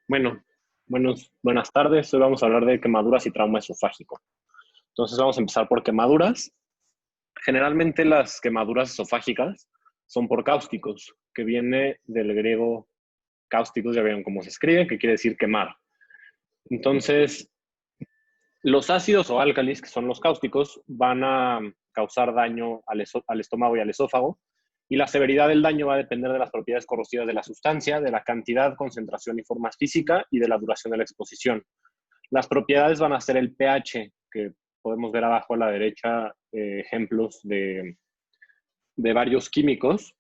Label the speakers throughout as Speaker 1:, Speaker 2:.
Speaker 1: Bueno, buenas tardes. Hoy vamos a hablar de quemaduras y trauma esofágico. Entonces vamos a empezar por quemaduras. Generalmente las quemaduras esofágicas son por cáusticos, que viene del griego cáusticos, ya vieron cómo se escribe, que quiere decir quemar. Entonces, los ácidos o álcalis, que son los cáusticos, van a causar daño al estómago y al esófago, y la severidad del daño va a depender de las propiedades corrosivas de la sustancia, de la cantidad, concentración y forma física y de la duración de la exposición. Las propiedades van a ser el pH, que podemos ver abajo a la derecha ejemplos de varios químicos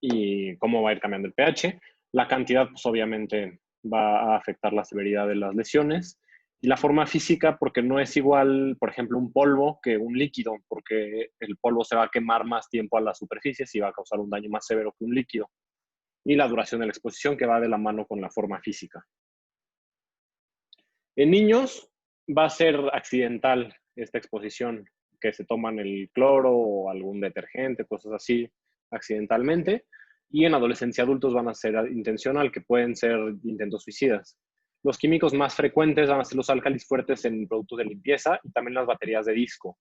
Speaker 1: y cómo va a ir cambiando el pH. La cantidad, pues obviamente va a afectar la severidad de las lesiones. Y la forma física, porque no es igual, por ejemplo, un polvo que un líquido, porque el polvo se va a quemar más tiempo a la superficie y va a causar un daño más severo que un líquido. Y la duración de la exposición, que va de la mano con la forma física. En niños va a ser accidental esta exposición, que se toman el cloro o algún detergente, cosas así, accidentalmente. Y en adolescencia y adultos van a ser intencional, que pueden ser intentos suicidas. Los químicos más frecuentes van a ser los álcalis fuertes en productos de limpieza y también las baterías de disco.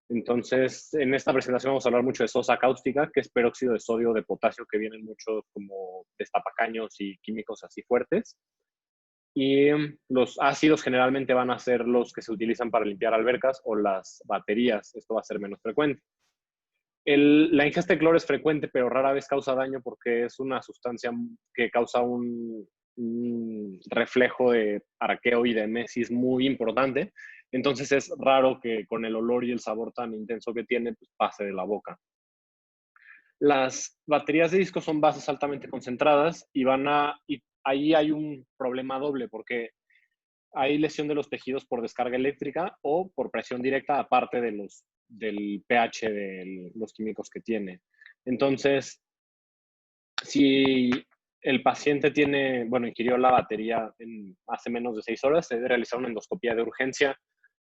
Speaker 1: Entonces, en esta presentación vamos a hablar mucho de sosa cáustica, que es peróxido de sodio o de potasio, que vienen mucho como destapacaños y químicos así fuertes. Y los ácidos generalmente van a ser los que se utilizan para limpiar albercas o las baterías. Esto va a ser menos frecuente. La ingesta de cloro es frecuente, pero rara vez causa daño porque es una sustancia que causa un reflejo de arqueo y de emesis muy importante. Entonces es raro que con el olor y el sabor tan intenso que tiene, pues pase de la boca. Las baterías de disco son bases altamente concentradas y ahí hay un problema doble porque hay lesión de los tejidos por descarga eléctrica o por presión directa, aparte del pH de los químicos que tiene. Entonces, si el paciente ingirió la batería hace menos de 6 horas, se debe realizar una endoscopía de urgencia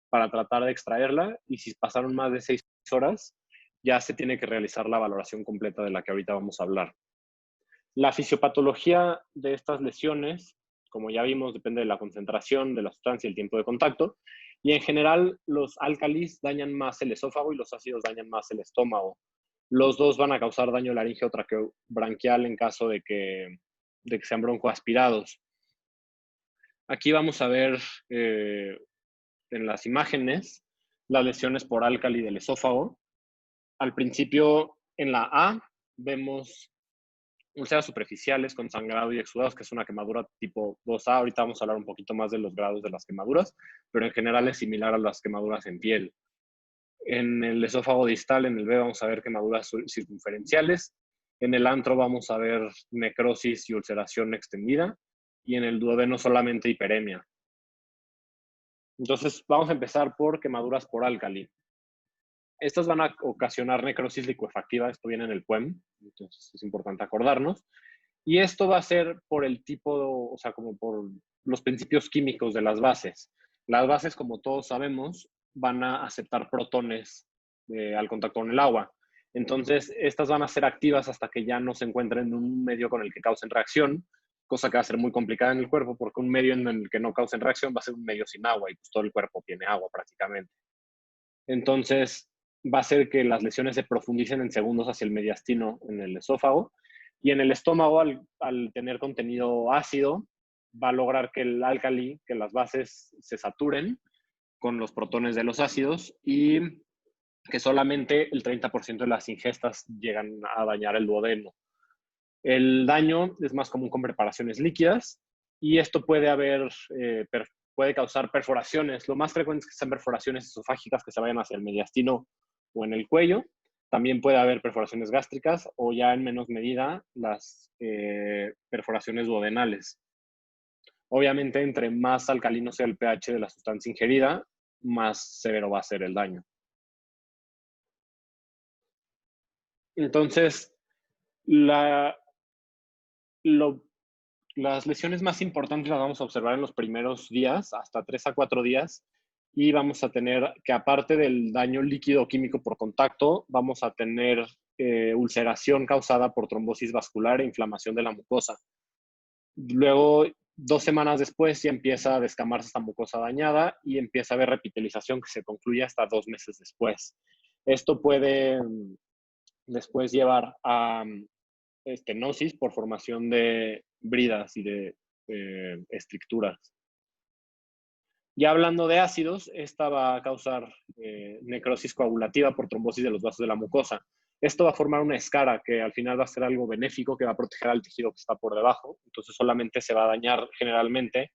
Speaker 1: para tratar de extraerla, y si pasaron más de 6 horas, ya se tiene que realizar la valoración completa de la que ahorita vamos a hablar. La fisiopatología de estas lesiones, como ya vimos, depende de la concentración de la sustancia y el tiempo de contacto. Y en general, los álcalis dañan más el esófago y los ácidos dañan más el estómago. Los dos van a causar daño laríngeo traqueobranquial en caso de que sean broncoaspirados. Aquí vamos a ver en las imágenes las lesiones por álcali del esófago. Al principio, en la A, vemos úlceras superficiales con sangrado y exudados, que es una quemadura tipo 2A. Ahorita vamos a hablar un poquito más de los grados de las quemaduras, pero en general es similar a las quemaduras en piel. En el esófago distal, en el B, vamos a ver quemaduras circunferenciales. En el antro vamos a ver necrosis y ulceración extendida. Y en el duodeno solamente hiperemia. Entonces, vamos a empezar por quemaduras por álcali. Estas van a ocasionar necrosis licuefactiva, esto viene en el PUEM, entonces es importante acordarnos. Y esto va a ser por el tipo, o sea, como por los principios químicos de las bases. Las bases, como todos sabemos, van a aceptar protones al contacto con el agua. Entonces, estas van a ser activas hasta que ya no se encuentren en un medio con el que causen reacción, cosa que va a ser muy complicada en el cuerpo, porque un medio en el que no causen reacción va a ser un medio sin agua, y pues todo el cuerpo tiene agua prácticamente. Entonces, va a ser que las lesiones se profundicen en segundos hacia el mediastino en el esófago, y en el estómago, al tener contenido ácido, va a lograr que el álcali, que las bases se saturen con los protones de los ácidos, y que solamente el 30% de las ingestas llegan a dañar el duodeno. El daño es más común con preparaciones líquidas, y esto puede causar perforaciones. Lo más frecuente es que sean perforaciones esofágicas que se vayan hacia el mediastino o en el cuello. También puede haber perforaciones gástricas o, ya en menos medida, las perforaciones duodenales. Obviamente, entre más alcalino sea el pH de la sustancia ingerida, más severo va a ser el daño. Entonces, las lesiones más importantes las vamos a observar en los primeros días, hasta 3 a 4 días, y vamos a tener que, aparte del daño líquido químico por contacto, vamos a tener ulceración causada por trombosis vascular e inflamación de la mucosa. Luego, 2 semanas después, ya empieza a descamarse esta mucosa dañada y empieza a haber repitelización que se concluye hasta 2 meses después. Esto puede después llevar a estenosis por formación de bridas y de estricturas. Ya hablando de ácidos, esta va a causar necrosis coagulativa por trombosis de los vasos de la mucosa. Esto va a formar una escara que al final va a ser algo benéfico que va a proteger al tejido que está por debajo. Entonces solamente se va a dañar generalmente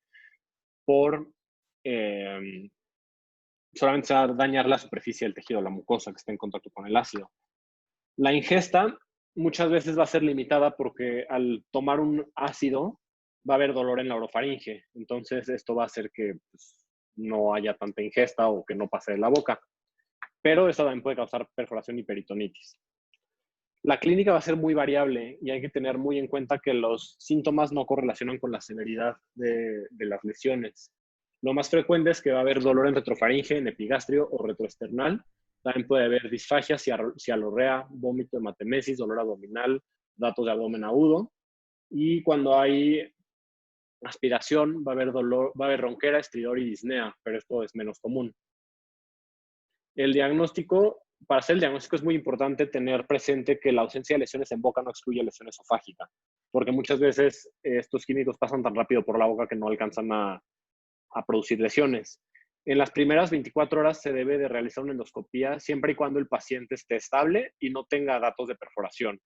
Speaker 1: solamente se va a dañar la superficie del tejido, la mucosa que está en contacto con el ácido. La ingesta muchas veces va a ser limitada porque al tomar un ácido va a haber dolor en la orofaringe. Entonces esto va a hacer que pues, no haya tanta ingesta o que no pase de la boca. Pero eso también puede causar perforación y peritonitis. La clínica va a ser muy variable y hay que tener muy en cuenta que los síntomas no correlacionan con la severidad de las lesiones. Lo más frecuente es que va a haber dolor en retrofaringe, en epigastrio o retroesternal. También puede haber disfagia, cialorrea, vómito, hematemesis, dolor abdominal, datos de abdomen agudo. Y cuando hay aspiración, va a haber dolor, va a haber ronquera, estridor y disnea, pero esto es menos común. El diagnóstico, para hacer el diagnóstico es muy importante tener presente que la ausencia de lesiones en boca no excluye lesión esofágica, porque muchas veces estos químicos pasan tan rápido por la boca que no alcanzan a producir lesiones. En las primeras 24 horas se debe de realizar una endoscopía siempre y cuando el paciente esté estable y no tenga datos de perforación,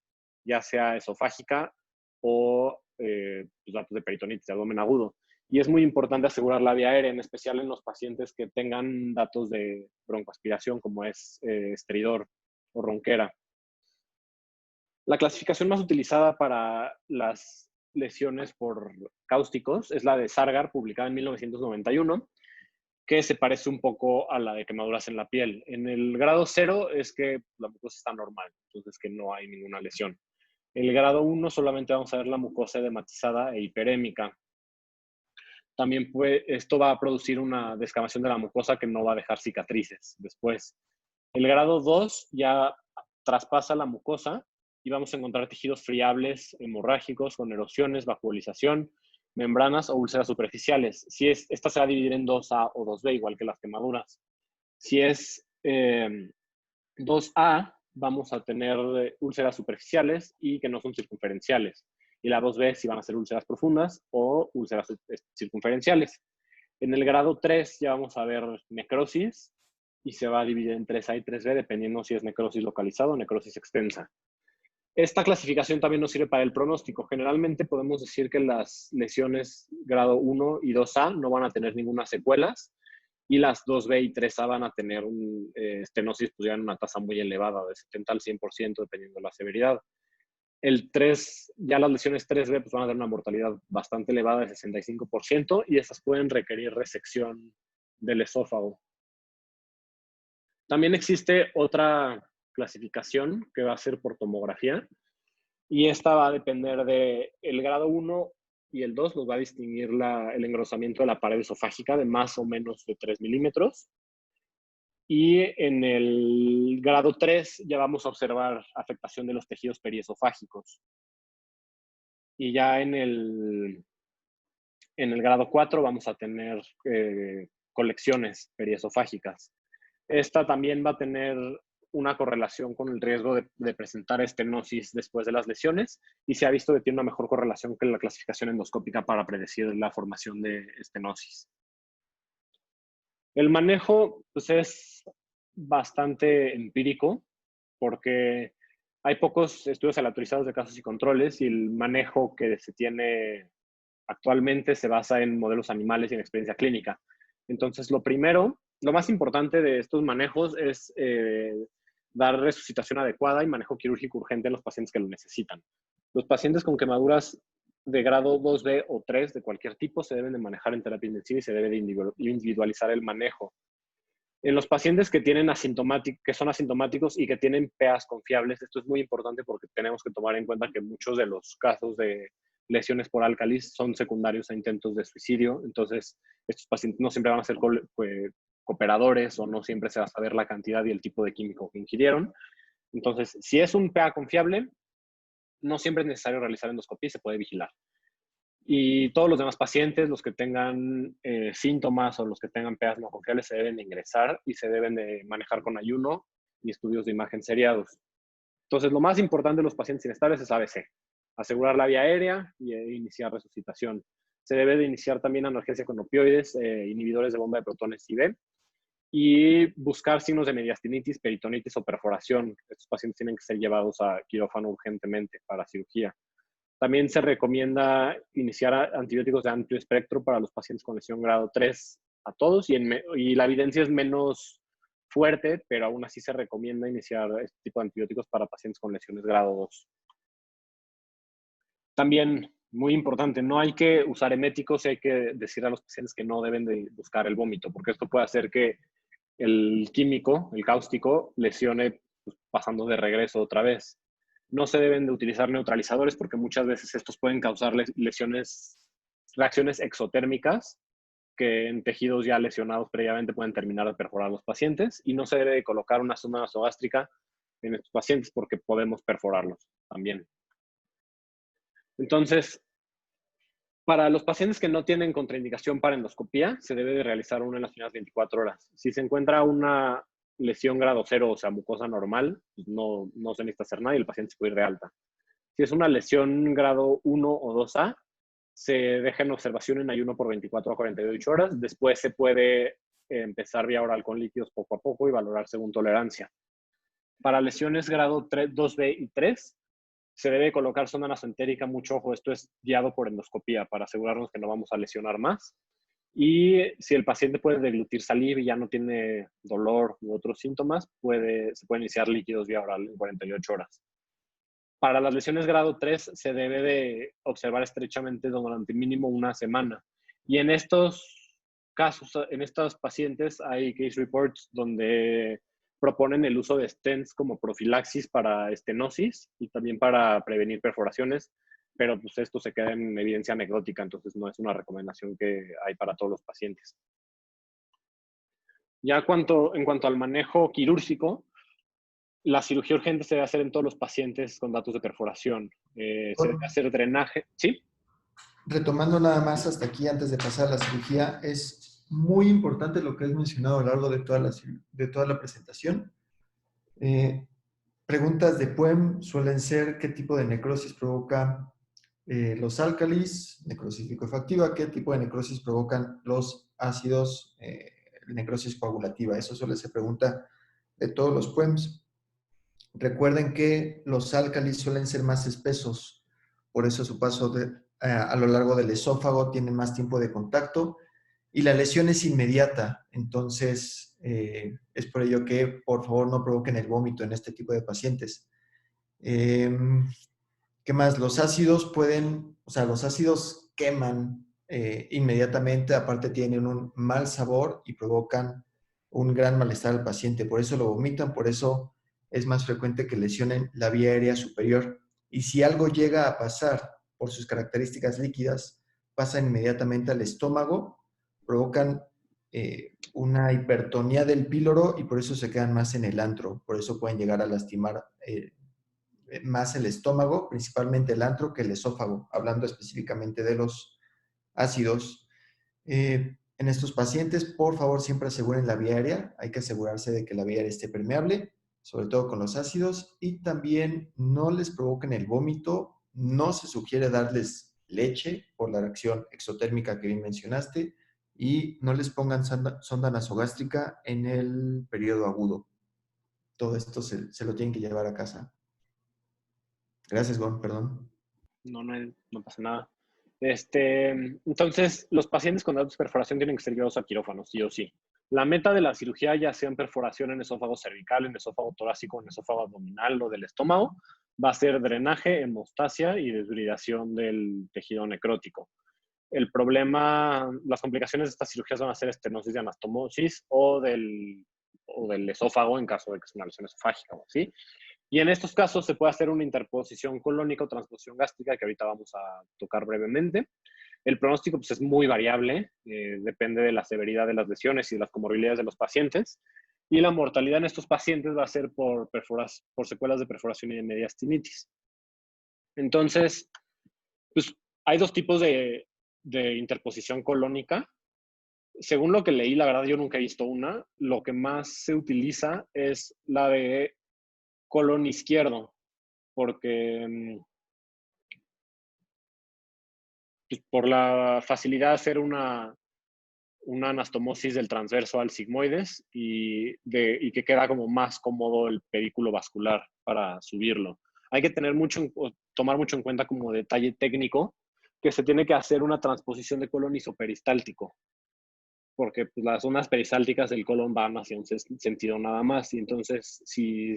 Speaker 1: ya sea esofágica o datos de peritonitis, de abdomen agudo. Y es muy importante asegurar la vía aérea, en especial en los pacientes que tengan datos de broncoaspiración, como es estridor o ronquera. La clasificación más utilizada para las lesiones por cáusticos es la de Sargar, publicada en 1991, que se parece un poco a la de quemaduras en la piel. En el grado 0 es que la mucosa está normal, entonces que no hay ninguna lesión. En el grado 1 solamente vamos a ver la mucosa edematizada e hiperémica. También esto va a producir una descamación de la mucosa que no va a dejar cicatrices después. El grado 2 ya traspasa la mucosa y vamos a encontrar tejidos friables, hemorrágicos, con erosiones, vacuolización, membranas o úlceras superficiales. Esta se va a dividir en 2A o 2B, igual que las quemaduras. Si es 2A, vamos a tener úlceras superficiales y que no son circunferenciales. Y la 2B si van a ser úlceras profundas o úlceras circunferenciales. En el grado 3 ya vamos a ver necrosis y se va a dividir en 3A y 3B dependiendo si es necrosis localizada o necrosis extensa. Esta clasificación también nos sirve para el pronóstico. Generalmente podemos decir que las lesiones grado 1 y 2A no van a tener ninguna secuelas y las 2B y 3A van a tener estenosis pues ya en una tasa muy elevada, de 70 al 100%, dependiendo de la severidad. Ya las lesiones 3B pues van a tener una mortalidad bastante elevada de 65% y esas pueden requerir resección del esófago. También existe otra clasificación que va a ser por tomografía y esta va a depender del grado 1 y el 2, nos va a distinguir el engrosamiento de la pared esofágica de más o menos de 3 milímetros. Y en el grado 3 ya vamos a observar afectación de los tejidos periesofágicos. Y ya en el grado 4 vamos a tener colecciones periesofágicas. Esta también va a tener una correlación con el riesgo de presentar estenosis después de las lesiones y se ha visto que tiene una mejor correlación que la clasificación endoscópica para predecir la formación de estenosis. El manejo pues, es bastante empírico porque hay pocos estudios aleatorizados de casos y controles y el manejo que se tiene actualmente se basa en modelos animales y en experiencia clínica. Entonces, lo más importante de estos manejos es dar resucitación adecuada y manejo quirúrgico urgente en los pacientes que lo necesitan. Los pacientes con quemaduras de grado 2B o 3 de cualquier tipo se deben de manejar en terapia intensiva y se debe de individualizar el manejo. En los pacientes que son asintomáticos y que tienen PAs confiables, esto es muy importante porque tenemos que tomar en cuenta que muchos de los casos de lesiones por álcalis son secundarios a intentos de suicidio. Entonces, estos pacientes no siempre van a ser cooperadores o no siempre se va a saber la cantidad y el tipo de químico que ingirieron. Entonces, si es un PA confiable, no siempre es necesario realizar endoscopia y se puede vigilar. Y todos los demás pacientes, los que tengan síntomas o los que tengan PAs no confiables, se deben de ingresar y se deben de manejar con ayuno y estudios de imagen seriados. Entonces, lo más importante de los pacientes inestables es ABC, asegurar la vía aérea e iniciar resucitación. Se debe de iniciar también analgesia con opioides, inhibidores de bomba de protones IB, y buscar signos de mediastinitis, peritonitis o perforación. Estos pacientes tienen que ser llevados a quirófano urgentemente para cirugía. También se recomienda iniciar antibióticos de amplio espectro para los pacientes con lesión grado 3 a todos, y la evidencia es menos fuerte, pero aún así se recomienda iniciar este tipo de antibióticos para pacientes con lesiones grado 2. También, muy importante, no hay que usar eméticos, hay que decir a los pacientes que no deben de buscar el vómito, porque esto puede hacer que el químico, el cáustico, lesione pues, pasando de regreso otra vez. No se deben de utilizar neutralizadores porque muchas veces estos pueden causar lesiones, reacciones exotérmicas que en tejidos ya lesionados previamente pueden terminar de perforar a los pacientes, y no se debe de colocar una sonda nasogástrica en estos pacientes porque podemos perforarlos también. Entonces, para los pacientes que no tienen contraindicación para endoscopía, se debe de realizar una en las primeras 24 horas. Si se encuentra una lesión grado 0, o sea, mucosa normal, pues no se necesita hacer nada y el paciente se puede ir de alta. Si es una lesión grado 1 o 2A, se deja en observación en ayuno por 24 a 48 horas. Después se puede empezar vía oral con líquidos poco a poco y valorar según tolerancia. Para lesiones grado 3, 2B y 3, se debe colocar sonda nasoentérica, mucho ojo, esto es guiado por endoscopía para asegurarnos que no vamos a lesionar más. Y si el paciente puede deglutir saliva y ya no tiene dolor u otros síntomas, se puede iniciar líquidos vía oral en 48 horas. Para las lesiones grado 3 se debe de observar estrechamente durante mínimo una semana. Y en estos casos, en estos pacientes, hay case reports donde proponen el uso de stents como profilaxis para estenosis y también para prevenir perforaciones, pero pues esto se queda en evidencia anecdótica, entonces no es una recomendación que hay para todos los pacientes. Ya en cuanto al manejo quirúrgico, la cirugía urgente se debe hacer en todos los pacientes con datos de perforación. Se debe hacer drenaje, ¿sí?
Speaker 2: Retomando nada más hasta aquí, antes de pasar a la cirugía, es muy importante lo que has mencionado a lo largo de toda la presentación. Preguntas de PUEM suelen ser: ¿qué tipo de necrosis provoca los álcalis, necrosis licuefactiva? ¿Qué tipo de necrosis provocan los ácidos, necrosis coagulativa? Eso suele ser pregunta de todos los PUEMs. Recuerden que los álcalis suelen ser más espesos, por eso su paso a lo largo del esófago tiene más tiempo de contacto y la lesión es inmediata. Entonces, es por ello que por favor no provoquen el vómito en este tipo de pacientes. ¿Qué más? Los ácidos los ácidos queman inmediatamente, aparte tienen un mal sabor y provocan un gran malestar al paciente, por eso lo vomitan, por eso es más frecuente que lesionen la vía aérea superior. Y si algo llega a pasar por sus características líquidas, pasan inmediatamente al estómago, provocan una hipertonía del píloro y por eso se quedan más en el antro, por eso pueden llegar a lastimar más el estómago, principalmente el antro, que el esófago, hablando específicamente de los ácidos. En estos pacientes, por favor, siempre aseguren la vía aérea. Hay que asegurarse de que la vía aérea esté permeable, sobre todo con los ácidos, y también no les provoquen el vómito. No se sugiere darles leche por la reacción exotérmica que bien mencionaste, y no les pongan sonda nasogástrica en el periodo agudo. Todo esto se lo tienen que llevar a casa. Gracias, Gon, perdón.
Speaker 1: No pasa nada. Entonces, los pacientes con datos de perforación tienen que ser llevados a quirófano, sí o sí. La meta de la cirugía, ya sea en perforación en esófago cervical, en esófago torácico, en esófago abdominal o del estómago, va a ser drenaje, hemostasia y desbridación del tejido necrótico. El problema, las complicaciones de estas cirugías van a ser estenosis de anastomosis o del esófago en caso de que sea una lesión esofágica o así. Y en estos casos se puede hacer una interposición colónica o transposición gástrica, que ahorita vamos a tocar brevemente. El pronóstico pues, es muy variable, depende de la severidad de las lesiones y de las comorbilidades de los pacientes. Y la mortalidad en estos pacientes va a ser por secuelas de perforación y de mediastinitis. Entonces, pues, Hay dos tipos de interposición colónica. Según lo que leí, la verdad yo nunca he visto una. Lo que más se utiliza es la de colon izquierdo, porque pues, por la facilidad de hacer una anastomosis del transverso al sigmoides y que queda como más cómodo el pedículo vascular para subirlo. Hay que tomar mucho en cuenta como detalle técnico que se tiene que hacer una transposición de colon isoperistáltico, porque pues, las zonas peristálticas del colon van hacia un sentido nada más, y entonces si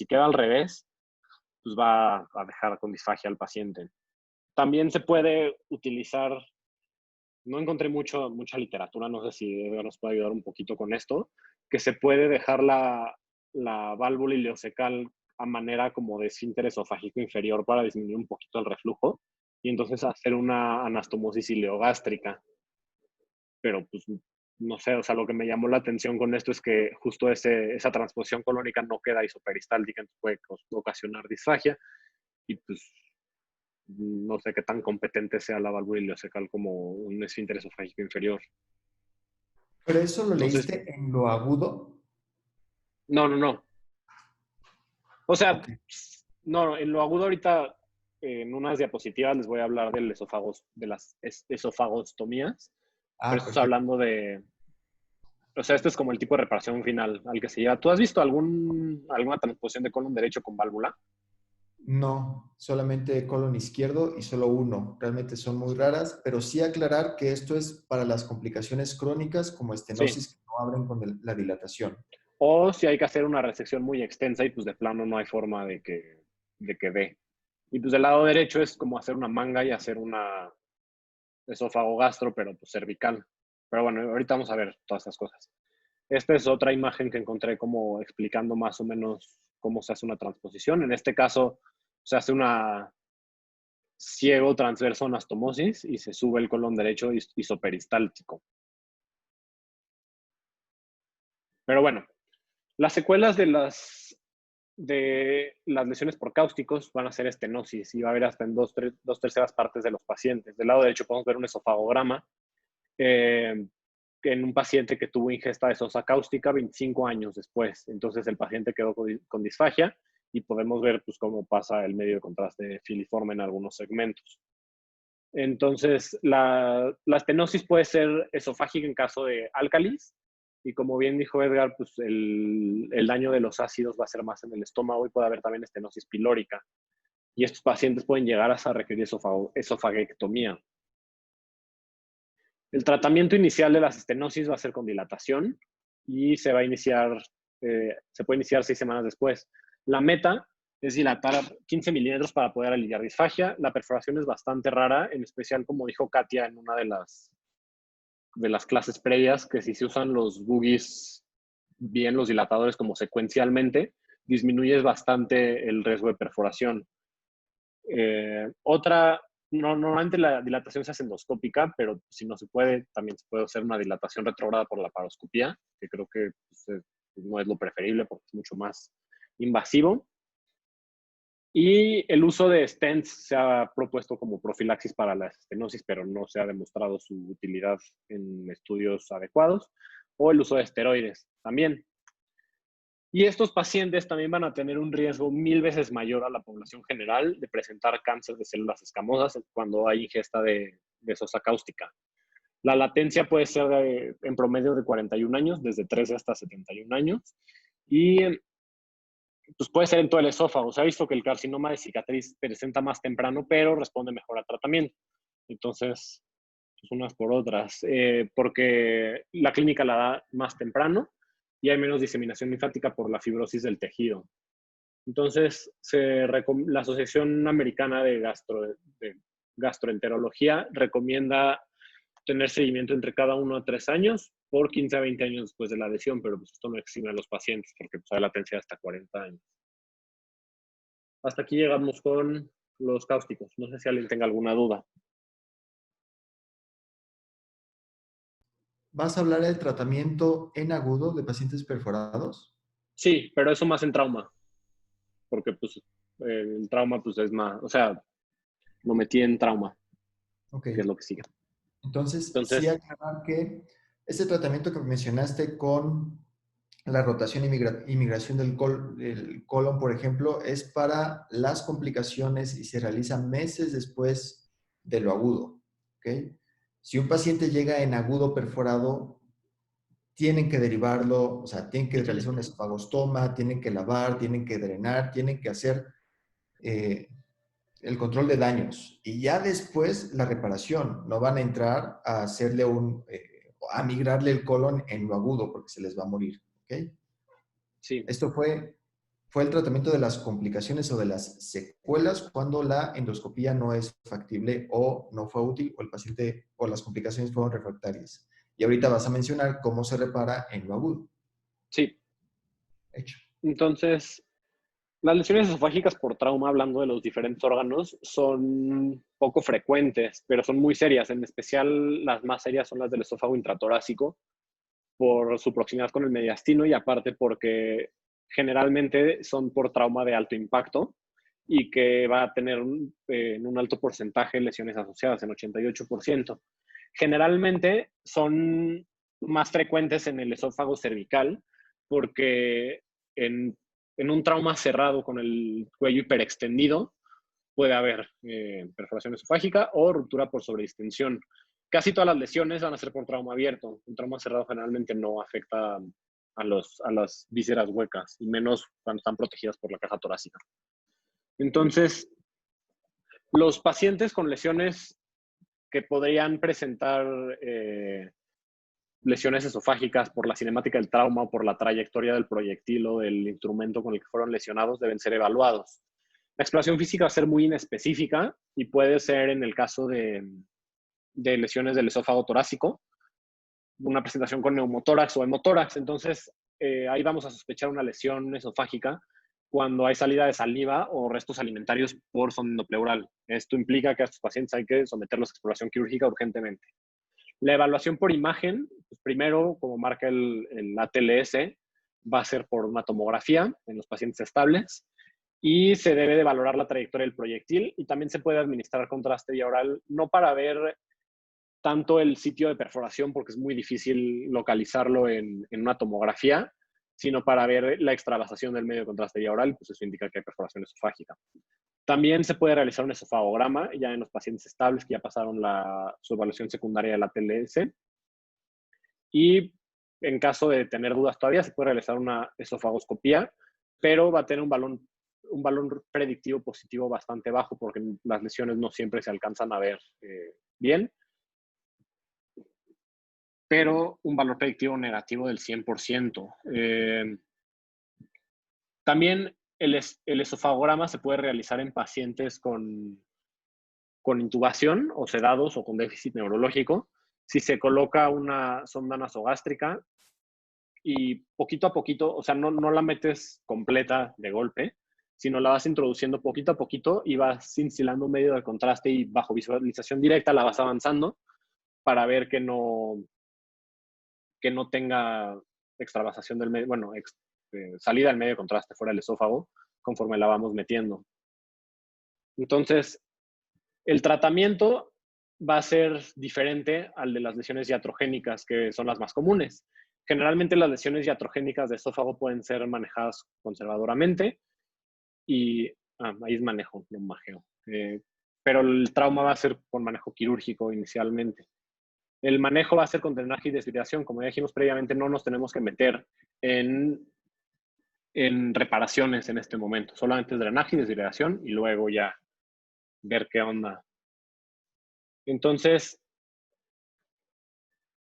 Speaker 1: queda al revés, pues va a dejar con disfagia al paciente. También se puede utilizar, no encontré mucha literatura, no sé si Edgar nos puede ayudar un poquito con esto, que se puede dejar la válvula ileocecal a manera como de esfínter esofágico inferior para disminuir un poquito el reflujo y entonces hacer una anastomosis ileogástrica. Pero pues no sé, o sea, lo que me llamó la atención con esto es que justo esa transposición colónica no queda isoperistáltica, entonces puede ocasionar disfagia y pues no sé qué tan competente sea la válvula ileocecal como un esfínter esofágico inferior.
Speaker 2: ¿Pero eso lo
Speaker 1: Entonces,
Speaker 2: leíste en lo agudo?
Speaker 1: no, no, no. O sea,
Speaker 2: Ok.
Speaker 1: no, en lo agudo ahorita, en unas diapositivas les voy a hablar de las esofagostomías, pero
Speaker 2: Ah,
Speaker 1: esto es
Speaker 2: perfecto.
Speaker 1: hablando o sea, esto es como el tipo de reparación final al que se lleva. ¿Tú has visto alguna transposición de colon derecho con válvula?
Speaker 2: No, solamente colon izquierdo y solo uno. Realmente son muy raras, pero sí aclarar que esto es para las complicaciones crónicas como
Speaker 1: Sí.
Speaker 2: estenosis que no abren con la dilatación.
Speaker 1: O si hay que hacer una resección muy extensa y pues de plano no hay forma de que dé. Y pues del lado derecho es como hacer una manga y hacer una esófago gastro, pero pues cervical. Pero bueno, ahorita vamos a ver todas estas cosas. Esta es otra imagen que encontré como explicando más o menos cómo se hace una transposición. En este caso se hace una ciego transverso anastomosis y se sube el colon derecho isoperistáltico. Pero bueno, las secuelas de las lesiones por cáusticos van a ser estenosis y va a haber hasta en dos terceras partes de los pacientes. Del lado derecho podemos ver un esofagograma eh, en un paciente que tuvo ingesta de sosa cáustica 25 años después. Entonces el paciente quedó con disfagia y podemos ver pues, cómo pasa el medio de contraste filiforme en algunos segmentos. Entonces, la estenosis puede ser esofágica en caso de álcalis, y como bien dijo Edgar, pues el daño de los ácidos va a ser más en el estómago y puede haber también estenosis pilórica. Y estos pacientes pueden llegar a requerir esofaguectomía. El tratamiento inicial de las estenosis va a ser con dilatación y se puede iniciar 6 semanas después. La meta es dilatar 15 milímetros para poder aliviar disfagia. La perforación es bastante rara, en especial como dijo Katia en una de las clases previas, que si se usan los boogies bien, los dilatadores como secuencialmente, disminuyes bastante el riesgo de perforación. Normalmente la dilatación se hace endoscópica, pero si no se puede, también se puede hacer una dilatación retrógrada por la paroscopía, que creo que pues, no es lo preferible porque es mucho más invasivo. Y el uso de stents se ha propuesto como profilaxis para la estenosis, pero no se ha demostrado su utilidad en estudios adecuados. O el uso de esteroides también. Y estos pacientes también van a tener un riesgo 1000 veces mayor a la población general de presentar cáncer de células escamosas cuando hay ingesta de sosa cáustica. La latencia puede ser en promedio de 41 años, desde 13 hasta 71 años. Y pues puede ser en todo el esófago. Se ha visto que el carcinoma de cicatriz presenta más temprano, pero responde mejor al tratamiento. Entonces, pues unas por otras, porque la clínica la da más temprano y hay menos diseminación linfática por la fibrosis del tejido. Entonces, la Asociación Americana de Gastroenterología recomienda tener seguimiento entre cada 1 a 3 años por 15 a 20 años después de la lesión, pero pues esto no exime a los pacientes porque pues, hay latencia hasta 40 años. Hasta aquí llegamos con los cáusticos. No sé si alguien tenga alguna duda.
Speaker 2: ¿Vas a hablar del tratamiento en agudo de pacientes perforados?
Speaker 1: Sí, pero eso más en trauma, porque pues el trauma pues es más, o sea, lo metí en trauma.
Speaker 2: Ok.
Speaker 1: que es lo que sigue.
Speaker 2: Entonces, sí
Speaker 1: Entonces,
Speaker 2: aclarar que este tratamiento que mencionaste con la rotación y migración del colon, por ejemplo, es para las complicaciones y se realiza meses después de lo agudo. ¿Ok? Si un paciente llega en agudo perforado, tienen que derivarlo, o sea, tienen que realizar un esofagostoma, tienen que lavar, tienen que drenar, tienen que hacer eh, el control de daños y ya después la reparación. No van a entrar a hacerle a migrarle el colon en lo agudo porque se les va a morir. ¿Ok?
Speaker 1: sí,
Speaker 2: Esto fue el tratamiento de las complicaciones o de las secuelas cuando la endoscopía no es factible o no fue útil o el paciente o las complicaciones fueron refractarias. Y ahorita vas a mencionar cómo se repara en lo agudo.
Speaker 1: sí.
Speaker 2: Hecho.
Speaker 1: Entonces, las lesiones esofágicas por trauma, hablando de los diferentes órganos, son poco frecuentes, pero son muy serias. En especial, las más serias son las del esófago intratorácico, por su proximidad con el mediastino y aparte porque generalmente son por trauma de alto impacto y que va a tener en un alto porcentaje lesiones asociadas, en 88%. Generalmente son más frecuentes en el esófago cervical porque en, en un trauma cerrado con el cuello hiperextendido puede haber perforación esofágica o ruptura por sobredistensión. Casi todas las lesiones van a ser por trauma abierto. Un trauma cerrado generalmente no afecta a las vísceras huecas, y menos cuando están protegidas por la caja torácica. Entonces, los pacientes con lesiones que podrían presentar lesiones esofágicas por la cinemática del trauma o por la trayectoria del proyectil o del instrumento con el que fueron lesionados deben ser evaluados. La exploración física va a ser muy inespecífica y puede ser, en el caso de lesiones del esófago torácico, una presentación con neumotórax o hemotórax. Entonces, ahí vamos a sospechar una lesión esofágica cuando hay salida de saliva o restos alimentarios por sonda endopleural. Esto implica que a estos pacientes hay que someterlos a exploración quirúrgica urgentemente. La evaluación por imagen, pues primero, como marca el ATLS, va a ser por una tomografía en los pacientes estables y se debe de valorar la trayectoria del proyectil y también se puede administrar contraste vía oral, no para ver tanto el sitio de perforación, porque es muy difícil localizarlo en una tomografía, sino para ver la extravasación del medio de contraste vía oral, pues eso indica que hay perforación esofágica. También se puede realizar un esofagograma ya en los pacientes estables que ya pasaron su evaluación secundaria de la TLS. Y en caso de tener dudas todavía, se puede realizar una esofagoscopía, pero va a tener un valor predictivo positivo bastante bajo porque las lesiones no siempre se alcanzan a ver bien, pero un valor predictivo negativo del 100%. También el esofagograma se puede realizar en pacientes con intubación o sedados o con déficit neurológico. Si se coloca una sonda nasogástrica y poquito a poquito, o sea, no la metes completa de golpe, sino la vas introduciendo poquito a poquito y vas instilando un medio de contraste y bajo visualización directa la vas avanzando para ver que no tenga extravasación del medio, bueno, salida del medio de contraste fuera del esófago conforme la vamos metiendo. Entonces, el tratamiento va a ser diferente al de las lesiones iatrogénicas, que son las más comunes. Generalmente las lesiones iatrogénicas de esófago pueden ser manejadas conservadoramente y ahí es manejo, no majeo. Pero el trauma va a ser con manejo quirúrgico inicialmente. El manejo va a ser con drenaje y desviación. Como ya dijimos previamente, no nos tenemos que meter en reparaciones en este momento. Solamente drenaje y desviación y luego ya ver qué onda. Entonces,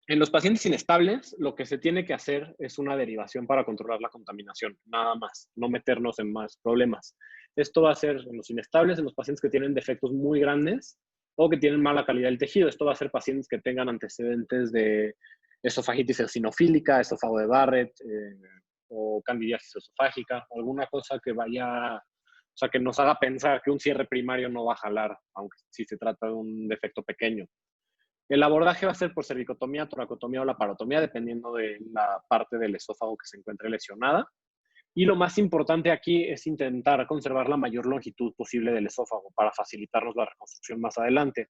Speaker 1: en los pacientes inestables, lo que se tiene que hacer es una derivación para controlar la contaminación, nada más, no meternos en más problemas. Esto va a ser en los inestables, en los pacientes que tienen defectos muy grandes o que tienen mala calidad del tejido. Esto va a ser pacientes que tengan antecedentes de esofagitis eosinofílica, esófago de Barrett o candidiasis esofágica, alguna cosa que vaya, o sea, que nos haga pensar que un cierre primario no va a jalar, aunque si se trata de un defecto pequeño. El abordaje va a ser por cervicotomía, toracotomía o laparotomía, dependiendo de la parte del esófago que se encuentre lesionada. Y lo más importante aquí es intentar conservar la mayor longitud posible del esófago para facilitarnos la reconstrucción más adelante.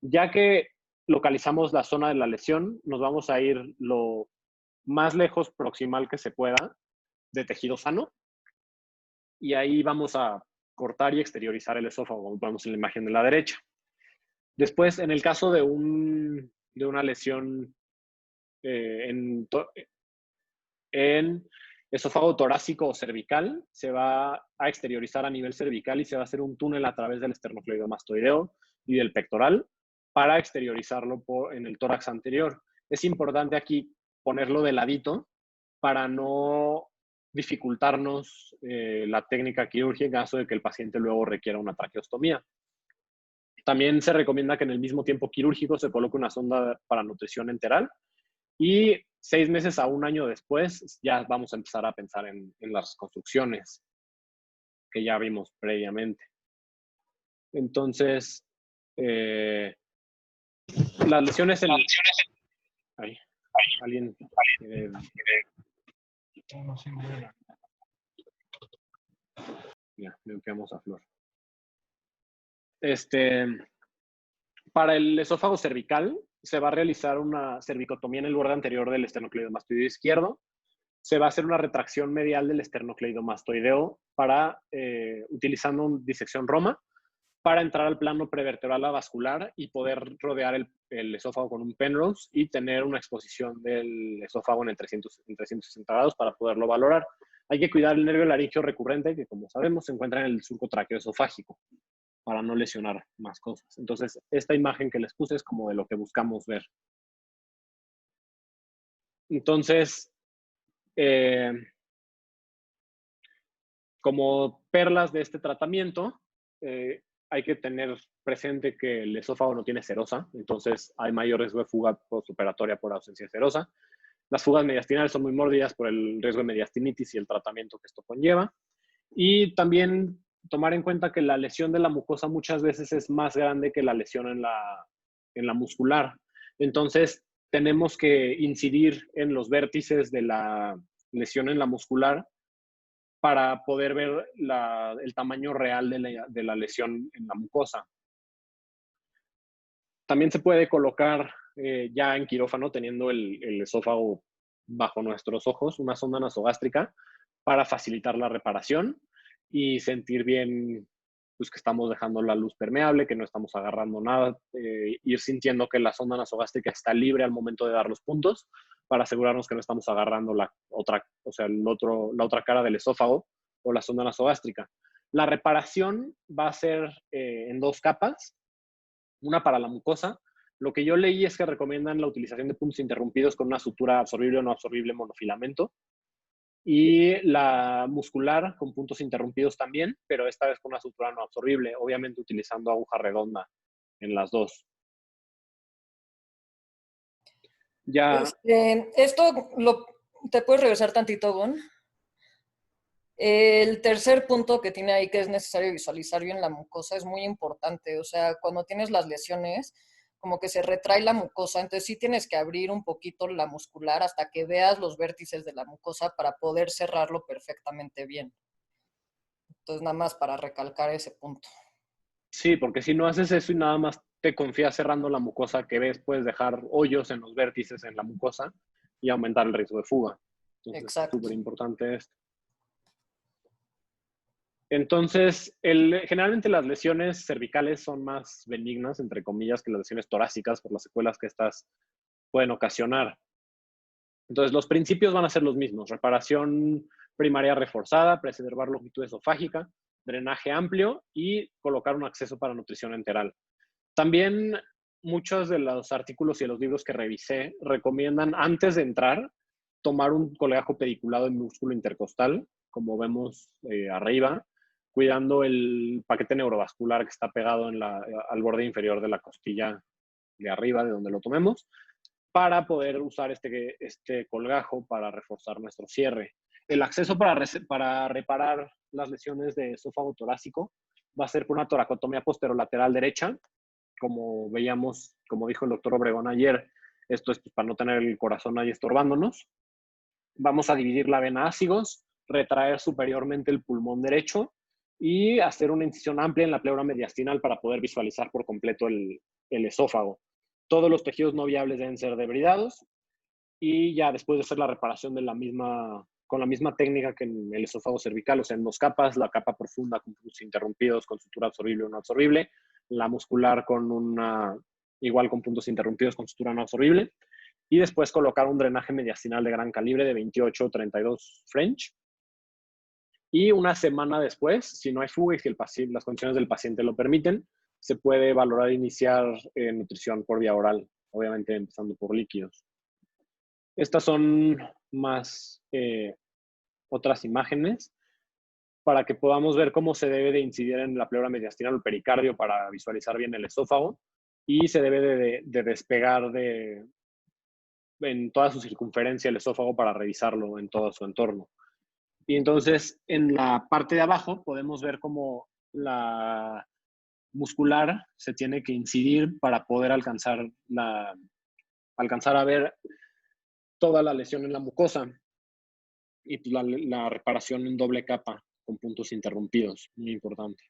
Speaker 1: Ya que localizamos la zona de la lesión, nos vamos a ir lo más lejos proximal que se pueda de tejido sano y ahí vamos a cortar y exteriorizar el esófago, como vemos en la imagen de la derecha. Después, en el caso de una lesión en esófago torácico o cervical, se va a exteriorizar a nivel cervical y se va a hacer un túnel a través del esternocleidomastoideo y del pectoral para exteriorizarlo en el tórax anterior. Es importante aquí ponerlo de ladito para no dificultarnos la técnica quirúrgica en caso de que el paciente luego requiera una traqueostomía. También se recomienda que en el mismo tiempo quirúrgico se coloque una sonda para nutrición enteral y 6 meses a 1 año después ya vamos a empezar a pensar en las construcciones que ya vimos previamente. Entonces, las lesiones en... Ay, alguien... ya, limpiamos a Flor. Para el esófago cervical, se va a realizar una cervicotomía en el borde anterior del esternocleidomastoideo izquierdo. Se va a hacer una retracción medial del esternocleidomastoideo utilizando una disección Roma para entrar al plano prevertebral avascular y poder rodear el esófago con un Penrose y tener una exposición del esófago en 360 grados para poderlo valorar. Hay que cuidar el nervio laríngeo recurrente, que como sabemos se encuentra en el surco traqueoesofágico, para no lesionar más cosas. Entonces, esta imagen que les puse es como de lo que buscamos ver. Entonces, como perlas de este tratamiento, hay que tener presente que el esófago no tiene serosa, entonces hay mayor riesgo de fuga postoperatoria por ausencia de serosa. Las fugas mediastinales son muy mórbidas por el riesgo de mediastinitis y el tratamiento que esto conlleva. Y también tomar en cuenta que la lesión de la mucosa muchas veces es más grande que la lesión en la muscular. Entonces, tenemos que incidir en los vértices de la lesión en la muscular para poder ver el tamaño real de la lesión en la mucosa. También se puede colocar ya en quirófano, teniendo el esófago bajo nuestros ojos, una sonda nasogástrica para facilitar la reparación y sentir bien pues, que estamos dejando la luz permeable, que no estamos agarrando nada, ir sintiendo que la sonda nasogástrica está libre al momento de dar los puntos para asegurarnos que no estamos agarrando la otra cara del esófago o la sonda nasogástrica. La reparación va a ser en 2 capas, una para la mucosa. Lo que yo leí es que recomiendan la utilización de puntos interrumpidos con una sutura absorbible o no absorbible monofilamento, y la muscular con puntos interrumpidos también, pero esta vez con una sutura no absorbible, obviamente utilizando aguja redonda en las dos. Ya.
Speaker 3: ¿Te puedes regresar tantito, Gon? El tercer punto que tiene ahí que es necesario visualizar bien la mucosa es muy importante. O sea, cuando tienes las lesiones, como que se retrae la mucosa, entonces sí tienes que abrir un poquito la muscular hasta que veas los vértices de la mucosa para poder cerrarlo perfectamente bien. Entonces, nada más para recalcar ese punto.
Speaker 1: Sí, porque si no haces eso y nada más te confías cerrando la mucosa que ves, puedes dejar hoyos en los vértices en la mucosa y aumentar el riesgo de fuga. Entonces,
Speaker 3: exacto.
Speaker 1: Es súper importante esto. Entonces, generalmente las lesiones cervicales son más benignas, entre comillas, que las lesiones torácicas por las secuelas que estas pueden ocasionar. Entonces, los principios van a ser los mismos. Reparación primaria reforzada, preservar longitud esofágica, drenaje amplio y colocar un acceso para nutrición enteral. También muchos de los artículos y de los libros que revisé recomiendan antes de entrar tomar un coleajo pediculado en músculo intercostal, como vemos arriba, cuidando el paquete neurovascular que está pegado al borde inferior de la costilla de arriba, de donde lo tomemos, para poder usar este colgajo para reforzar nuestro cierre. El acceso para reparar las lesiones de esófago torácico va a ser por una toracotomía posterolateral derecha, como veíamos, como dijo el doctor Obregón ayer, esto es para no tener el corazón ahí estorbándonos. Vamos a dividir la vena ácigos, retraer superiormente el pulmón derecho y hacer una incisión amplia en la pleura mediastinal para poder visualizar por completo el esófago. Todos los tejidos no viables deben ser debridados y ya después de hacer la reparación con la misma técnica que en el esófago cervical, o sea, en 2 capas, la capa profunda con puntos interrumpidos, con sutura absorbible o no absorbible, la muscular igual con puntos interrumpidos con sutura no absorbible, y después colocar un drenaje mediastinal de gran calibre de 28 o 32 French. Y una semana después, si no hay fuga y si las condiciones del paciente lo permiten, se puede valorar iniciar nutrición por vía oral, obviamente empezando por líquidos. Estas son más otras imágenes para que podamos ver cómo se debe de incidir en la pleura mediastinal o pericardio para visualizar bien el esófago, y se debe de despegar en toda su circunferencia el esófago para revisarlo en todo su entorno. Y entonces en la parte de abajo podemos ver cómo la muscular se tiene que incidir para poder alcanzar a ver toda la lesión en la mucosa, y pues la reparación en doble capa con puntos interrumpidos, muy importante.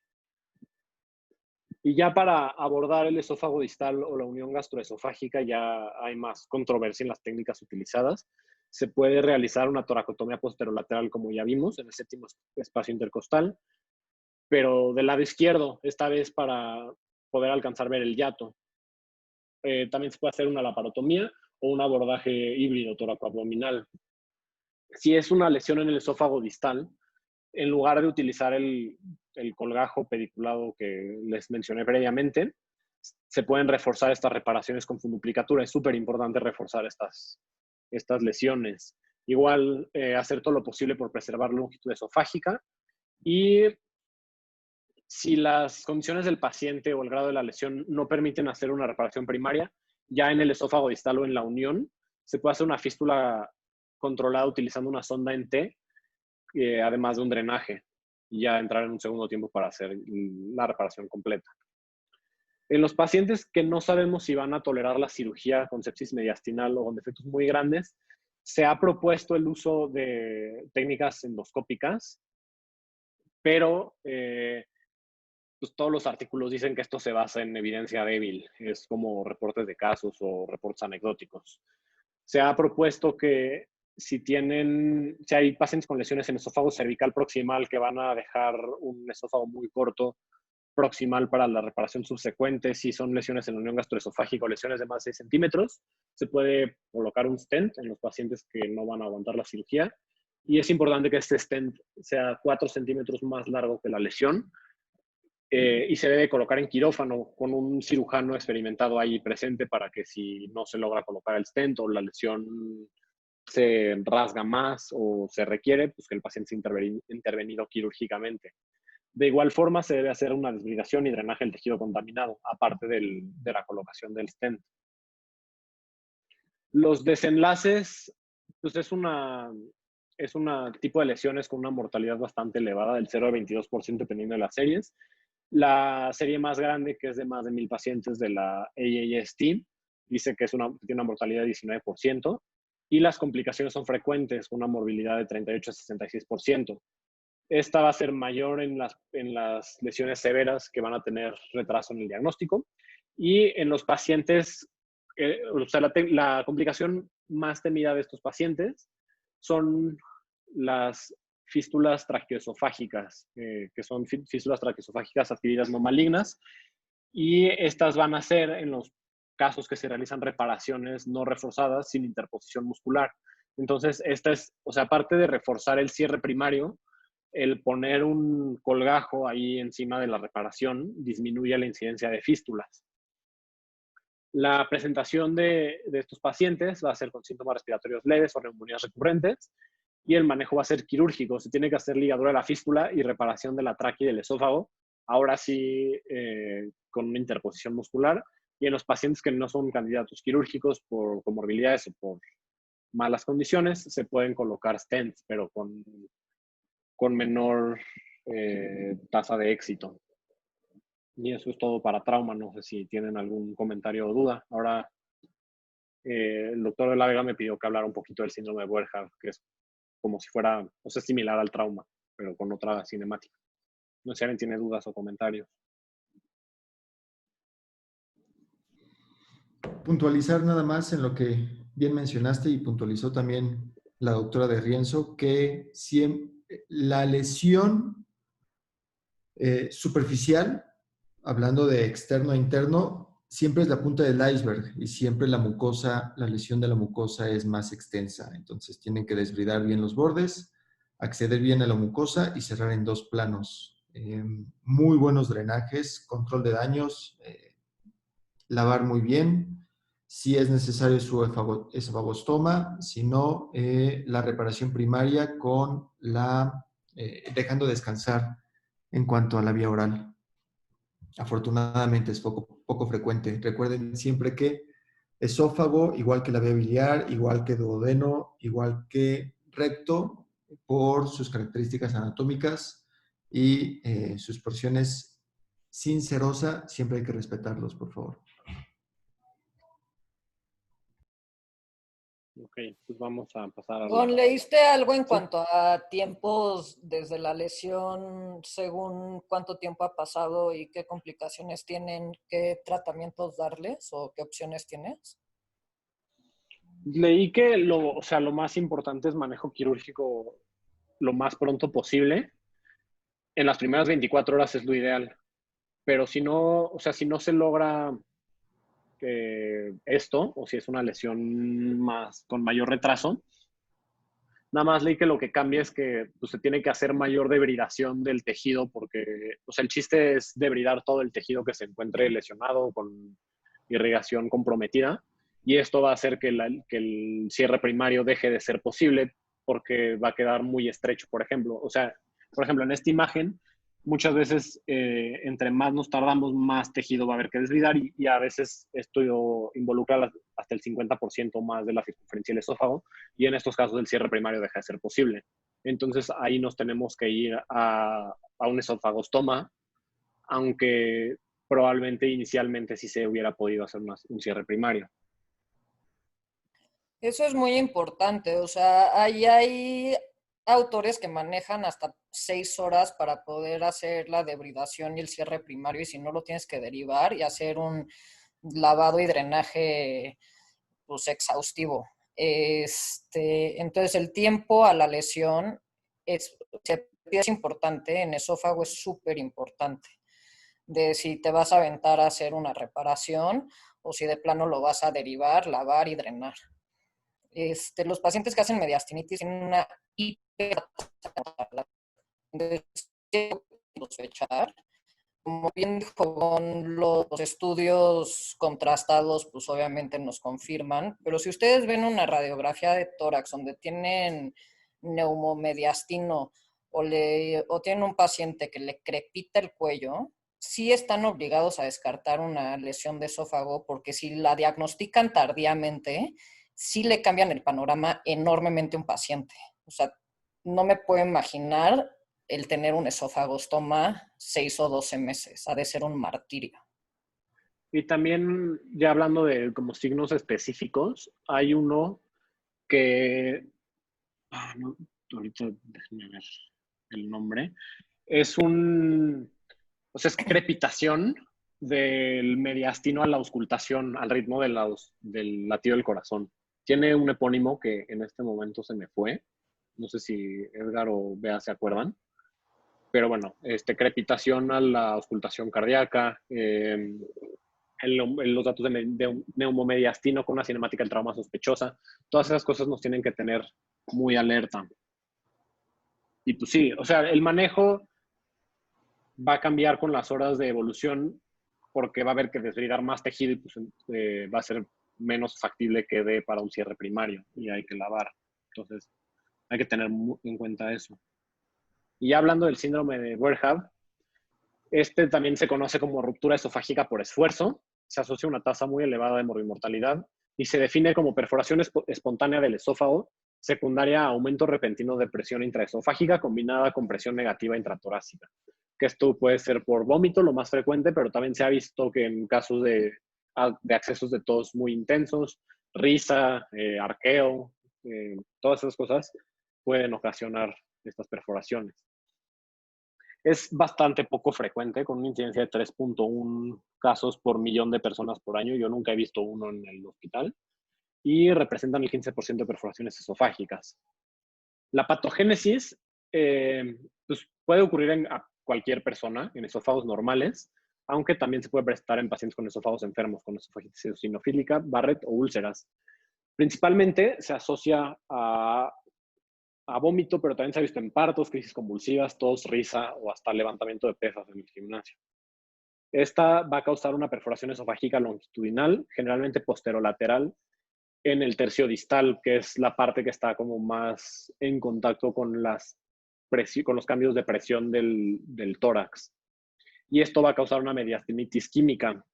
Speaker 1: Y ya para abordar el esófago distal o la unión gastroesofágica ya hay más controversia en las técnicas utilizadas. Se puede realizar una toracotomía posterolateral, como ya vimos, en el 7º espacio intercostal, pero del lado izquierdo, esta vez para poder alcanzar ver el hiato. También se puede hacer una laparotomía o un abordaje híbrido toracoabdominal. Si es una lesión en el esófago distal, en lugar de utilizar el colgajo pediculado que les mencioné previamente, se pueden reforzar estas reparaciones con funduplicatura. Es súper importante reforzar estas lesiones. Igual, hacer todo lo posible por preservar la longitud esofágica, y si las condiciones del paciente o el grado de la lesión no permiten hacer una reparación primaria, ya en el esófago distal o en la unión, se puede hacer una fístula controlada utilizando una sonda en T, además de un drenaje, y ya entrar en un segundo tiempo para hacer la reparación completa. En los pacientes que no sabemos si van a tolerar la cirugía con sepsis mediastinal o con defectos muy grandes, se ha propuesto el uso de técnicas endoscópicas, pero pues todos los artículos dicen que esto se basa en evidencia débil, es como reportes de casos o reportes anecdóticos. Se ha propuesto que si hay pacientes con lesiones en esófago cervical proximal que van a dejar un esófago muy corto proximal para la reparación subsecuente, si son lesiones en la unión gastroesofágica o lesiones de más de 6 centímetros, se puede colocar un stent en los pacientes que no van a aguantar la cirugía, y es importante que este stent sea 4 centímetros más largo que la lesión, y se debe colocar en quirófano con un cirujano experimentado ahí presente para que si no se logra colocar el stent o la lesión se rasga más o se requiere, pues que el paciente sea intervenido quirúrgicamente. De igual forma, se debe hacer una desbridación y drenaje del tejido contaminado, aparte de la colocación del stent. Los desenlaces, pues es un tipo de lesiones con una mortalidad bastante elevada, del 0 al 22% dependiendo de las series. La serie más grande, que es de más de 1,000 pacientes de la AAST, dice que tiene una mortalidad de 19%, y las complicaciones son frecuentes, con una morbilidad de 38 a 66%. Esta va a ser mayor en las lesiones severas, que van a tener retraso en el diagnóstico, y en los pacientes, o sea, la complicación más temida de estos pacientes son las fístulas traqueoesofágicas, que son fístulas traqueoesofágicas adquiridas no malignas, y estas van a ser en los casos que se realizan reparaciones no reforzadas sin interposición muscular. Entonces, o sea, aparte de reforzar el cierre primario, el poner un colgajo ahí encima de la reparación disminuye la incidencia de fístulas. La presentación de estos pacientes va a ser con síntomas respiratorios leves o neumonías recurrentes, y el manejo va a ser quirúrgico. Se tiene que hacer ligadura de la fístula y reparación de la tráquea y del esófago, ahora sí con una interposición muscular. Y en los pacientes que no son candidatos quirúrgicos por comorbilidades o por malas condiciones, se pueden colocar stents, pero con menor tasa de éxito. Y eso es todo para trauma. No sé si tienen algún comentario o duda. Ahora, el doctor de la Vega me pidió que hablara un poquito del síndrome de Boerhaave, que es como si fuera, o sea, similar al trauma, pero con otra cinemática. No sé si alguien tiene dudas o comentarios.
Speaker 2: Puntualizar nada más en lo que bien mencionaste y puntualizó también la doctora de Rienzo, que la lesión superficial, hablando de externo a interno, siempre es la punta del iceberg y siempre la mucosa, la lesión de la mucosa es más extensa. Entonces tienen que desbridar bien los bordes, acceder bien a la mucosa y cerrar en dos planos. Muy buenos drenajes, control de daños, lavar muy bien. Si es necesario su esofagostoma, si no, la reparación primaria con dejando descansar en cuanto a la vía oral. Afortunadamente es poco frecuente. Recuerden siempre que esófago, igual que la vía biliar, igual que duodeno, igual que recto, por sus características anatómicas y sus porciones sin serosa, siempre hay que respetarlos, por favor.
Speaker 1: Ok, pues vamos a pasar a
Speaker 3: Gon,
Speaker 1: la...
Speaker 3: ¿leíste algo en
Speaker 1: Sí.
Speaker 3: cuanto a tiempos desde la lesión, según cuánto tiempo ha pasado y qué complicaciones tienen, qué tratamientos darles o qué opciones tienes?
Speaker 1: Leí que o sea, lo más importante es manejo quirúrgico lo más pronto posible. En las primeras 24 horas es lo ideal. Pero si no, o sea, si no se logra esto, o si es una lesión más con mayor retraso, nada más leí que lo que cambia es que pues, se tiene que hacer mayor debridación del tejido porque, o sea, el chiste es debridar todo el tejido que se encuentre lesionado con irrigación comprometida y esto va a hacer que el cierre primario deje de ser posible porque va a quedar muy estrecho, por ejemplo. O sea, por ejemplo, en esta imagen, muchas veces entre más nos tardamos, más tejido va a haber que desbridar y a veces esto involucra hasta el 50% más de la circunferencia del esófago y en estos casos el cierre primario deja de ser posible. Entonces ahí nos tenemos que ir a un esofagostoma, aunque probablemente inicialmente sí se hubiera podido hacer un cierre primario.
Speaker 3: Eso es muy importante, o sea, ahí hay autores que manejan hasta 6 horas para poder hacer la debridación y el cierre primario y si no lo tienes que derivar y hacer un lavado y drenaje pues exhaustivo. Entonces el tiempo a la lesión es importante, en esófago es súper importante, de si te vas a aventar a hacer una reparación o si de plano lo vas a derivar, lavar y drenar. Los pacientes que hacen mediastinitis tienen una sospechar. Como bien dijo, con los estudios contrastados, pues obviamente nos confirman, pero si ustedes ven una radiografía de tórax donde tienen neumomediastino o tienen un paciente que le crepita el cuello, sí están obligados a descartar una lesión de esófago porque si la diagnostican tardíamente, sí le cambian el panorama enormemente a un paciente. O sea, no me puedo imaginar el tener un esofagostoma 6 o 12 meses. Ha de ser un martirio.
Speaker 1: Y también, ya hablando de como signos específicos, hay uno que, no, ahorita déjenme ver el nombre, o sea, es crepitación del mediastino a la auscultación, al ritmo del latido del corazón. Tiene un epónimo que en este momento se me fue. No sé si Edgar o Bea se acuerdan. Pero bueno, crepitación a la auscultación cardíaca, los datos de un neumomediastino con una cinemática del trauma sospechosa, todas esas cosas nos tienen que tener muy alerta. Y pues sí, o sea, el manejo va a cambiar con las horas de evolución porque va a haber que desbridar más tejido y pues, va a ser menos factible que dé para un cierre primario y hay que lavar. Entonces, hay que tener en cuenta eso. Y ya hablando del síndrome de Boerhaave, también se conoce como ruptura esofágica por esfuerzo. Se asocia a una tasa muy elevada de morbimortalidad y se define como perforación espontánea del esófago, secundaria a aumento repentino de presión intraesofágica combinada con presión negativa intratorácica. Que esto puede ser por vómito, lo más frecuente, pero también se ha visto que en casos de accesos de tos muy intensos, risa, arqueo, todas esas cosas pueden ocasionar estas perforaciones. Es bastante poco frecuente, con una incidencia de 3.1 casos por millón de personas por año. Yo nunca he visto uno en el hospital. Y representan el 15% de perforaciones esofágicas. La patogénesis pues puede ocurrir a cualquier persona, en esófagos normales, aunque también se puede presentar en pacientes con esófagos enfermos, con esofagitis eosinofílica, Barrett o úlceras. Principalmente se asocia a vómito, pero también se ha visto en partos, crisis convulsivas, tos, risa o hasta levantamiento de pesas en el gimnasio. Esta va a causar una perforación esofágica longitudinal, generalmente posterolateral, en el tercio distal, que es la parte que está como más en contacto con los cambios de presión del tórax. Y esto va a causar una mediastinitis química.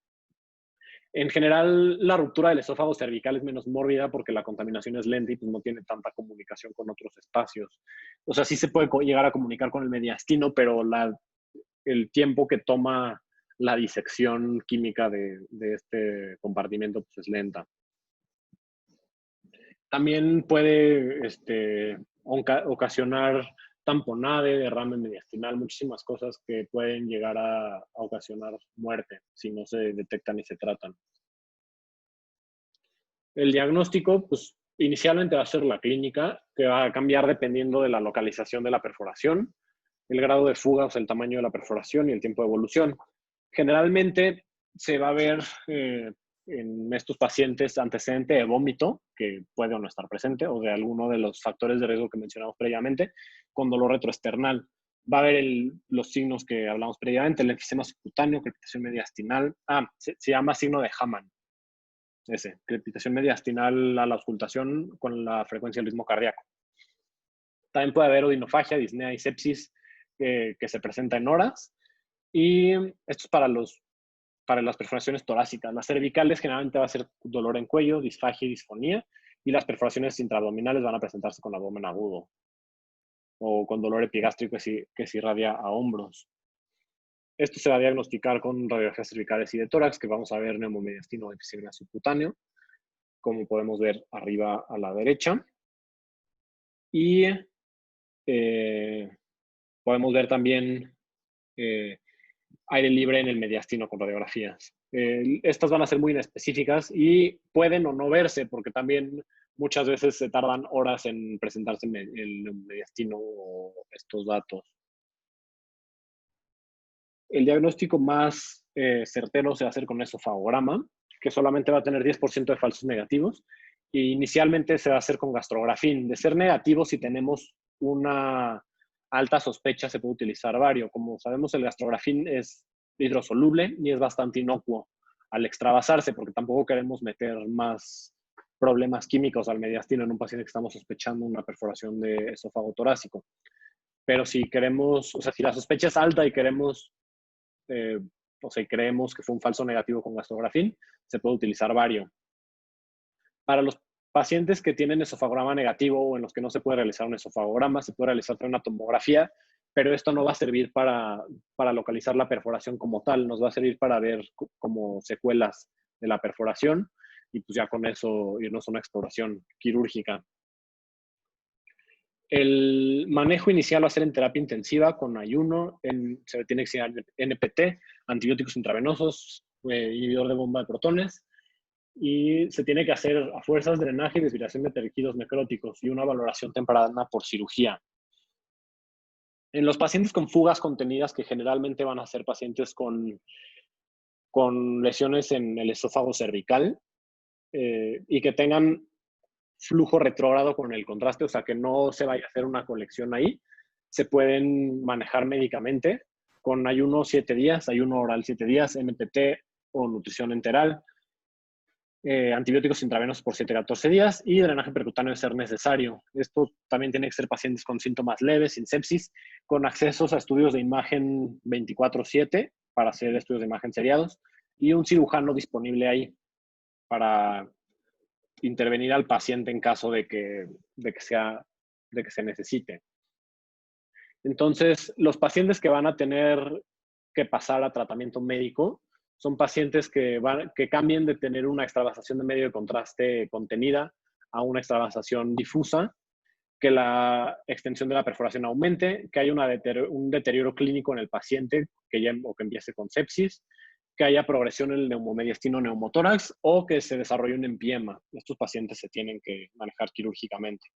Speaker 1: En general, la ruptura del esófago cervical es menos mórbida porque la contaminación es lenta y pues no tiene tanta comunicación con otros espacios. O sea, sí se puede llegar a comunicar con el mediastino, pero el tiempo que toma la disección química de este compartimento pues es lenta. También puede ocasionar tamponade, derrame mediastinal, muchísimas cosas que pueden llegar a ocasionar muerte si no se detectan y se tratan. El diagnóstico, pues inicialmente va a ser la clínica, que va a cambiar dependiendo de la localización de la perforación, el grado de fuga, o sea, el tamaño de la perforación y el tiempo de evolución. Generalmente se va a ver en estos pacientes antecedente de vómito, que puede o no estar presente, o de alguno de los factores de riesgo que mencionamos previamente, con dolor retroesternal. Va a haber los signos que hablamos previamente, el enfisema subcutáneo, crepitación mediastinal. Se llama signo de Hamann. Crepitación mediastinal a la auscultación con la frecuencia del ritmo cardíaco. También puede haber odinofagia, disnea y sepsis que se presenta en horas. Y esto es para las perforaciones torácicas. Las cervicales generalmente va a ser dolor en cuello, disfagia y disfonía. Y las perforaciones intraabdominales van a presentarse con abdomen agudo o con dolor epigástrico que se irradia a hombros. Esto se va a diagnosticar con radiografías cervicales y de tórax, que vamos a ver neumomediastino o enfisema subcutáneo, como podemos ver arriba a la derecha. Y podemos ver también aire libre en el mediastino con radiografías. Estas van a ser muy inespecíficas y pueden o no verse, porque también muchas veces se tardan horas en presentarse en el mediastino o estos datos. El diagnóstico más certero se va a hacer con esofagograma, que solamente va a tener 10% de falsos negativos. Y inicialmente se va a hacer con gastrografín. De ser negativo, si tenemos una alta sospecha, se puede utilizar vario. Como sabemos, el gastrografín es hidrosoluble y es bastante inocuo al extravasarse, porque tampoco queremos meter más problemas químicos al mediastino en un paciente que estamos sospechando una perforación de esófago torácico. Pero si queremos, o sea, si la sospecha es alta y queremos creemos que fue un falso negativo con gastrografín, se puede utilizar vario. Para los pacientes que tienen esofagograma negativo o en los que no se puede realizar un esofagograma, se puede realizar una tomografía, pero esto no va a servir para localizar la perforación como tal, nos va a servir para ver como secuelas de la perforación y pues ya con eso irnos a una exploración quirúrgica. El manejo inicial va a ser en terapia intensiva con ayuno, se tiene que ser NPT, antibióticos intravenosos, inhibidor de bomba de protones, y se tiene que hacer a fuerzas drenaje y desviación de tejidos necróticos y una valoración temprana por cirugía. En los pacientes con fugas contenidas, que generalmente van a ser pacientes con lesiones en el esófago cervical y que tengan flujo retrógrado con el contraste, o sea, que no se vaya a hacer una colección ahí, se pueden manejar médicamente con ayuno 7 días, ayuno oral 7 días, NPT o nutrición enteral, antibióticos intravenosos por 7 a 14 días y drenaje percutáneo de ser necesario. Esto también tiene que ser pacientes con síntomas leves, sin sepsis, con accesos a estudios de imagen 24/7 para hacer estudios de imagen seriados y un cirujano disponible ahí para intervenir al paciente en caso de que se necesite. Entonces, los pacientes que van a tener que pasar a tratamiento médico son pacientes que cambien de tener una extravasación de medio de contraste contenida a una extravasación difusa que la extensión de la perforación aumente, que haya un deterioro clínico en el paciente o que empiece con sepsis, que haya progresión en el neumomediastino neumotórax o que se desarrolle un empiema. Estos pacientes se tienen que manejar quirúrgicamente.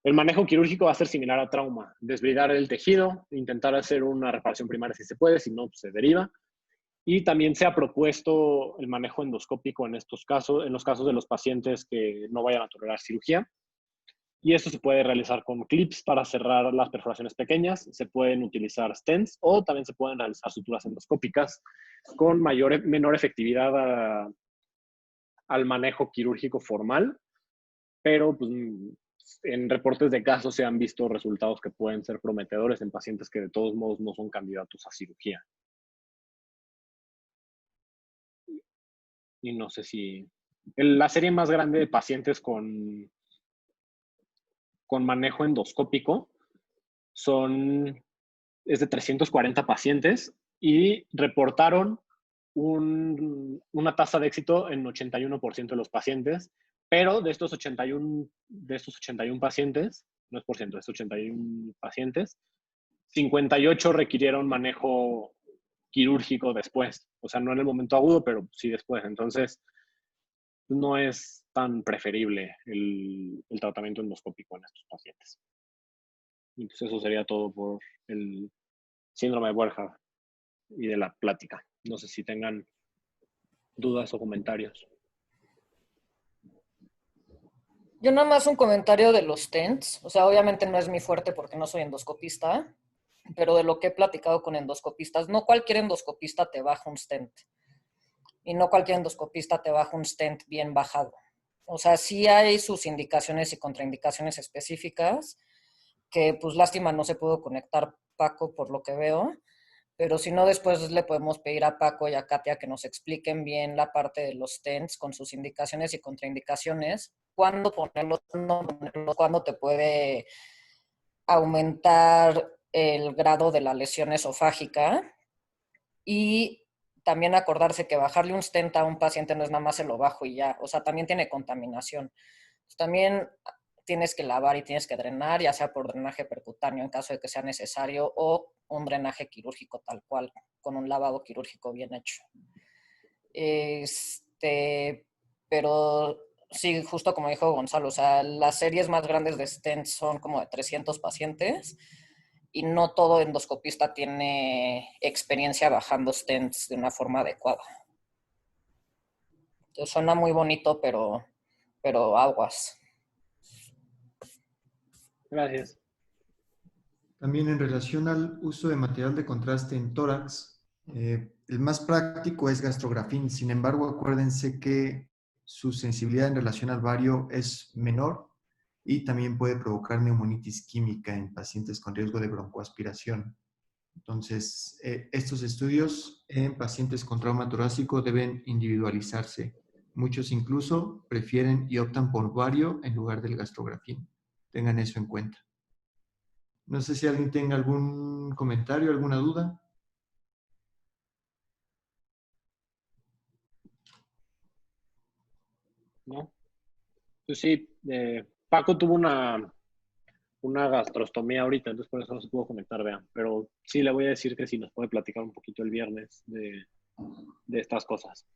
Speaker 1: El manejo quirúrgico va a ser similar a trauma. Desbridar el tejido, intentar hacer una reparación primaria si se puede, si no, pues se deriva. Y también se ha propuesto el manejo endoscópico en estos casos, en los casos de los pacientes que no vayan a tolerar cirugía. Y esto se puede realizar con clips para cerrar las perforaciones pequeñas. Se pueden utilizar stents o también se pueden realizar suturas endoscópicas con menor efectividad al manejo quirúrgico formal, pero pues, en reportes de casos se han visto resultados que pueden ser prometedores en pacientes que de todos modos no son candidatos a cirugía. Y no sé si... La serie más grande de pacientes con manejo endoscópico es de 340 pacientes y reportaron una tasa de éxito en 81% de los pacientes, pero de estos 81 pacientes, no es por ciento, de estos 81 pacientes, 58 requirieron manejo quirúrgico después, o sea, no en el momento agudo, pero sí después. Entonces, no es tan preferible el tratamiento endoscópico en estos pacientes. Entonces, eso sería todo por el síndrome de Boerhaave y de la plática. No sé si tengan dudas o comentarios.
Speaker 3: Yo nada más un comentario de los stents. O sea, obviamente no es mi fuerte porque no soy endoscopista, pero de lo que he platicado con endoscopistas, no cualquier endoscopista te baja un stent. Y no cualquier endoscopista te baja un stent bien bajado. O sea, sí hay sus indicaciones y contraindicaciones específicas, que pues lástima no se pudo conectar Paco por lo que veo, pero si no después le podemos pedir a Paco y a Katia que nos expliquen bien la parte de los stents con sus indicaciones y contraindicaciones, cuándo ponerlos, cuándo te puede aumentar el grado de la lesión esofágica y también acordarse que bajarle un stent a un paciente no es nada más se lo bajo y ya, o sea, también tiene contaminación. Pues también tienes que lavar y tienes que drenar, ya sea por drenaje percutáneo en caso de que sea necesario o un drenaje quirúrgico tal cual, con un lavado quirúrgico bien hecho. Pero sí, justo como dijo Gonzalo, o sea, las series más grandes de stents son como de 300 pacientes y no todo endoscopista tiene experiencia bajando stents de una forma adecuada. Entonces, suena muy bonito, pero aguas.
Speaker 1: Gracias.
Speaker 2: También en relación al uso de material de contraste en tórax, el más práctico es gastrografín. Sin embargo, acuérdense que su sensibilidad en relación al bario es menor y también puede provocar neumonitis química en pacientes con riesgo de broncoaspiración. Entonces, estos estudios en pacientes con trauma torácico deben individualizarse. Muchos incluso prefieren y optan por bario en lugar del gastrografín. Tengan eso en cuenta. No sé si alguien tenga algún comentario, alguna duda.
Speaker 1: ¿No? Pues sí, Paco tuvo una gastrostomía ahorita, entonces por eso no se pudo conectar, vean. Pero sí le voy a decir que sí nos puede platicar un poquito el viernes de estas cosas.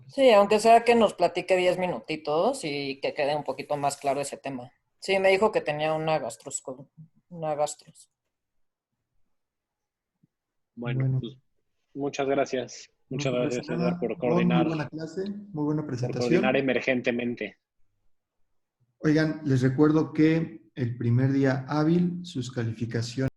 Speaker 3: Sí, aunque sea que nos platique 10 minutitos y que quede un poquito más claro ese tema. Sí, me dijo que tenía una gastros.
Speaker 1: Bueno, pues muchas gracias.
Speaker 2: No
Speaker 1: Muchas
Speaker 2: pasa
Speaker 1: gracias, César,
Speaker 2: nada.
Speaker 1: por
Speaker 2: Muy buena clase, muy buena
Speaker 1: por coordinar
Speaker 2: presentación.
Speaker 1: emergentemente.
Speaker 2: Oigan, les recuerdo que el primer día hábil, sus calificaciones